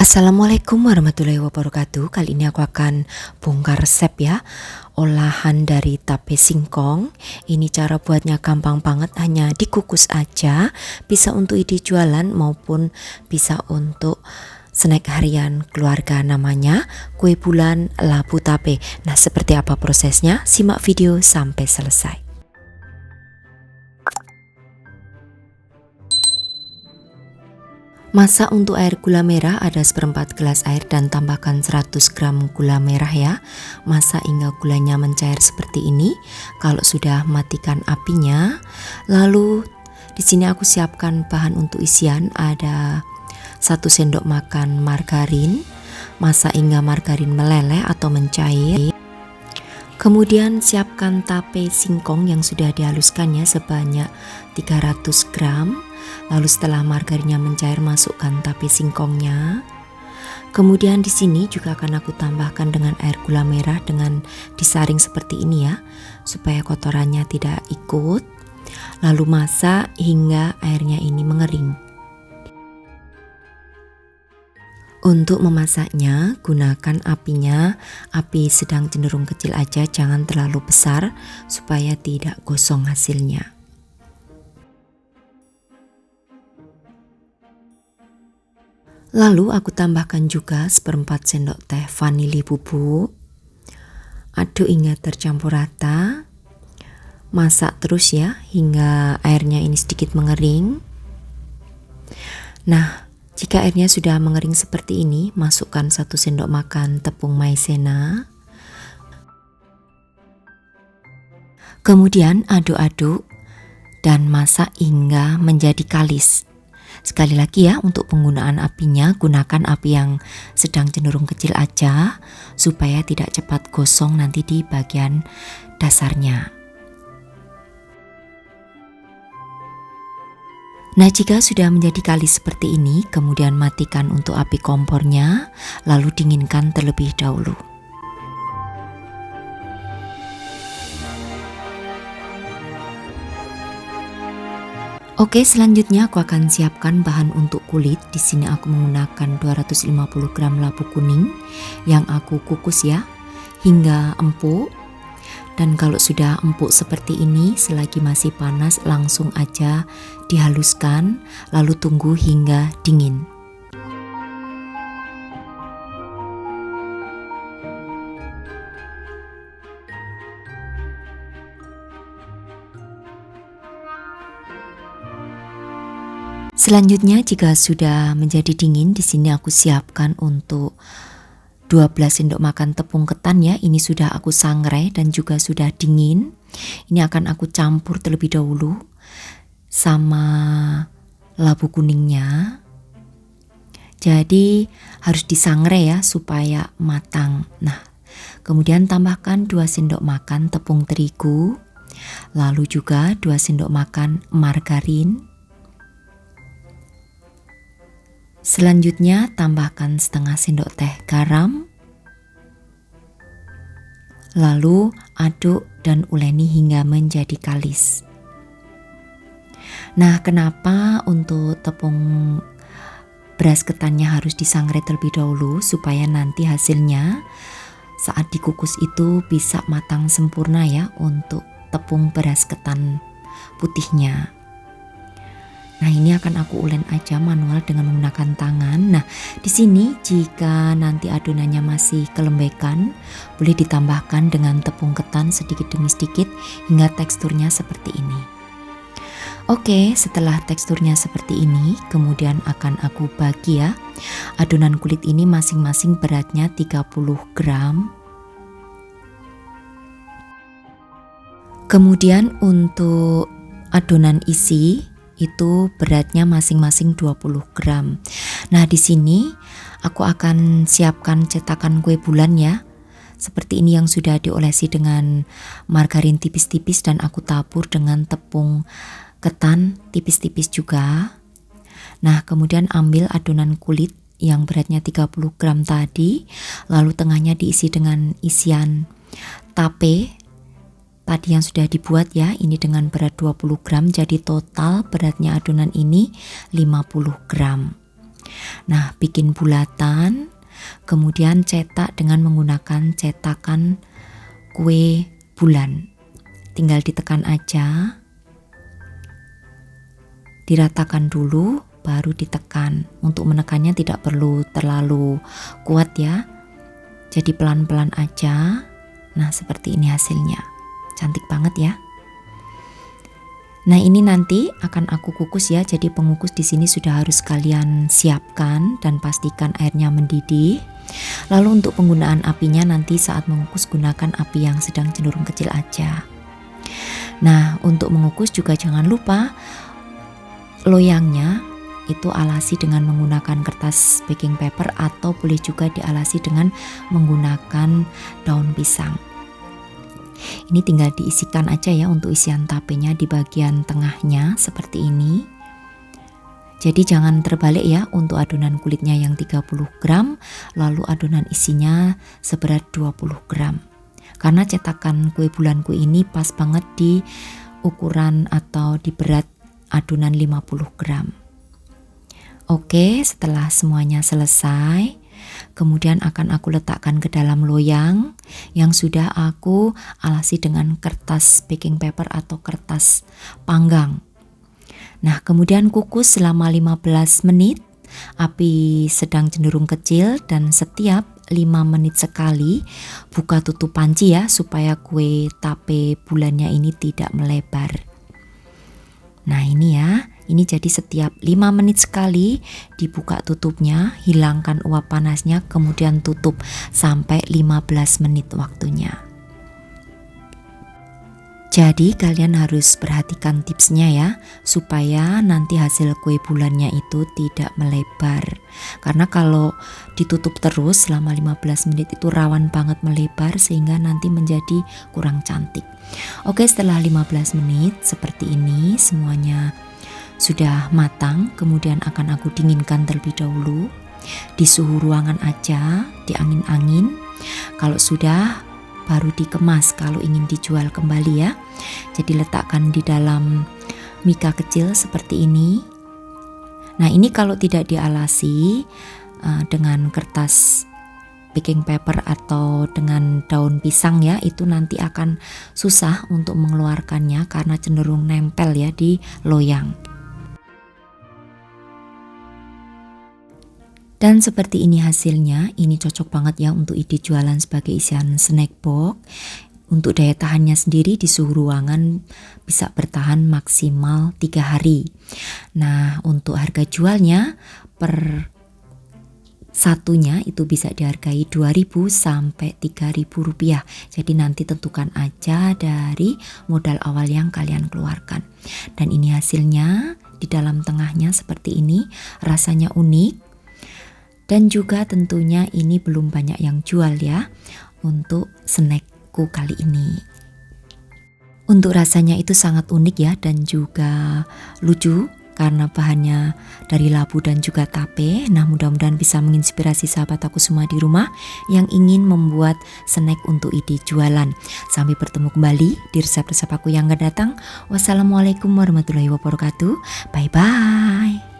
Assalamualaikum warahmatullahi wabarakatuh. Kali ini aku akan bongkar resep ya, olahan dari tape singkong. Ini cara buatnya gampang banget, hanya dikukus aja. Bisa untuk ide jualan maupun bisa untuk snack harian keluarga, namanya kue bulan labu tape. Nah, seperti apa prosesnya? Simak video sampai selesai. Masak untuk air gula merah, ada seperempat gelas air dan tambahkan 100 gram gula merah ya. Masak hingga gulanya mencair seperti ini. Kalau sudah, matikan apinya. Lalu di sini aku siapkan bahan untuk isian, ada 1 sendok makan margarin. Masak hingga margarin meleleh atau mencair. Kemudian siapkan tape singkong yang sudah dihaluskannya sebanyak 300 gram. Lalu setelah margarinnya mencair, masukkan tape singkongnya. Kemudian di sini juga akan aku tambahkan dengan air gula merah dengan disaring seperti ini ya, supaya kotorannya tidak ikut. Lalu masak hingga airnya ini mengering. Untuk memasaknya, gunakan apinya api sedang cenderung kecil aja, jangan terlalu besar supaya tidak gosong hasilnya. Lalu aku tambahkan juga seperempat sendok teh vanili bubuk. Aduk hingga tercampur rata. Masak terus ya hingga airnya ini sedikit mengering. Nah, jika airnya sudah mengering seperti ini, masukkan 1 sendok makan tepung maizena. Kemudian aduk-aduk dan masak hingga menjadi kalis. Sekali lagi ya, untuk penggunaan apinya gunakan api yang sedang cenderung kecil aja supaya tidak cepat gosong nanti di bagian dasarnya. Nah, jika sudah menjadi kalis seperti ini, kemudian matikan untuk api kompornya, lalu dinginkan terlebih dahulu. Oke, selanjutnya aku akan siapkan bahan untuk kulit. Di sini aku menggunakan 250 gram labu kuning yang aku kukus ya hingga empuk. Dan kalau sudah empuk seperti ini, selagi masih panas langsung aja dihaluskan, lalu tunggu hingga dingin. Selanjutnya, jika sudah menjadi dingin, di sini aku siapkan untuk 12 sendok makan tepung ketan ya. Ini sudah aku sangrai dan juga sudah dingin. Ini akan aku campur terlebih dahulu sama labu kuningnya. Jadi harus disangrai ya supaya matang. Nah, kemudian tambahkan 2 sendok makan tepung terigu. Lalu juga 2 sendok makan margarin. Selanjutnya tambahkan setengah sendok teh garam. Lalu aduk dan uleni hingga menjadi kalis. Nah, kenapa untuk tepung beras ketannya harus disangrai terlebih dahulu? Supaya nanti hasilnya saat dikukus itu bisa matang sempurna ya untuk tepung beras ketan putihnya. Nah, ini akan aku ulen aja manual dengan menggunakan tangan. Nah, di sini jika nanti adonannya masih kelembekan, boleh ditambahkan dengan tepung ketan sedikit demi sedikit hingga teksturnya seperti ini. Oke, setelah teksturnya seperti ini, kemudian akan aku bagi ya. Adonan kulit ini masing-masing beratnya 30 gram. Kemudian untuk adonan isi itu beratnya masing-masing 20 gram. Nah, di sini aku akan siapkan cetakan kue bulan ya. Seperti ini yang sudah diolesi dengan margarin tipis-tipis dan aku tabur dengan tepung ketan tipis-tipis juga. Nah, kemudian ambil adonan kulit yang beratnya 30 gram tadi, lalu tengahnya diisi dengan isian tape tadi yang sudah dibuat ya, ini dengan berat 20 gram, jadi total beratnya adonan ini 50 gram. Nah, bikin bulatan, kemudian cetak dengan menggunakan cetakan kue bulan. Tinggal ditekan aja, diratakan dulu, baru ditekan. Untuk menekannya tidak perlu terlalu kuat ya, jadi pelan-pelan aja. Nah, seperti ini hasilnya, cantik banget ya. Nah, ini nanti akan aku kukus ya. Jadi pengukus di sini sudah harus kalian siapkan dan pastikan airnya mendidih. Lalu untuk penggunaan apinya nanti saat mengukus gunakan api yang sedang cenderung kecil aja. Nah, untuk mengukus juga jangan lupa loyangnya itu alasi dengan menggunakan kertas baking paper atau boleh juga dialasi dengan menggunakan daun pisang. Ini tinggal diisikan aja ya untuk isian tapenya di bagian tengahnya seperti ini. Jadi jangan terbalik ya, untuk adonan kulitnya yang 30 gram, lalu adonan isinya seberat 20 gram. Karena cetakan kue bulanku ini pas banget di ukuran atau di berat adonan 50 gram. Oke, setelah semuanya selesai, kemudian akan aku letakkan ke dalam loyang yang sudah aku alasi dengan kertas baking paper atau kertas panggang. Nah, kemudian kukus selama 15 menit, api sedang cenderung kecil, dan setiap 5 menit sekali buka tutup panci ya, supaya kue tape bulannya ini tidak melebar. Nah, ini ya. Ini jadi setiap 5 menit sekali dibuka tutupnya, hilangkan uap panasnya, kemudian tutup sampai 15 menit waktunya. Jadi kalian harus perhatikan tipsnya ya, supaya nanti hasil kue bulannya itu tidak melebar. Karena kalau ditutup terus selama 15 menit itu rawan banget melebar sehingga nanti menjadi kurang cantik. Oke, setelah 15 menit seperti ini semuanya sudah matang, kemudian akan aku dinginkan terlebih dahulu di suhu ruangan aja, di angin-angin. Kalau sudah baru dikemas kalau ingin dijual kembali ya. Jadi letakkan di dalam mika kecil seperti ini. Nah, ini kalau tidak dialasi dengan kertas baking paper atau dengan daun pisang ya, itu nanti akan susah untuk mengeluarkannya karena cenderung nempel ya di loyang. Dan seperti ini hasilnya, ini cocok banget ya untuk ide jualan sebagai isian snack box. Untuk daya tahannya sendiri di suhu ruangan bisa bertahan maksimal 3 hari. Nah, untuk harga jualnya per satunya itu bisa dihargai 2.000 sampai 3.000 rupiah. Jadi nanti tentukan aja dari modal awal yang kalian keluarkan. Dan ini hasilnya di dalam tengahnya seperti ini, rasanya unik. Dan juga tentunya ini belum banyak yang jual ya untuk snackku kali ini. Untuk rasanya itu sangat unik ya dan juga lucu karena bahannya dari labu dan juga tape. Nah, mudah-mudahan bisa menginspirasi sahabat aku semua di rumah yang ingin membuat snack untuk ide jualan. Sampai bertemu kembali di resep-resep aku yang akan datang. Wassalamualaikum warahmatullahi wabarakatuh. Bye-bye.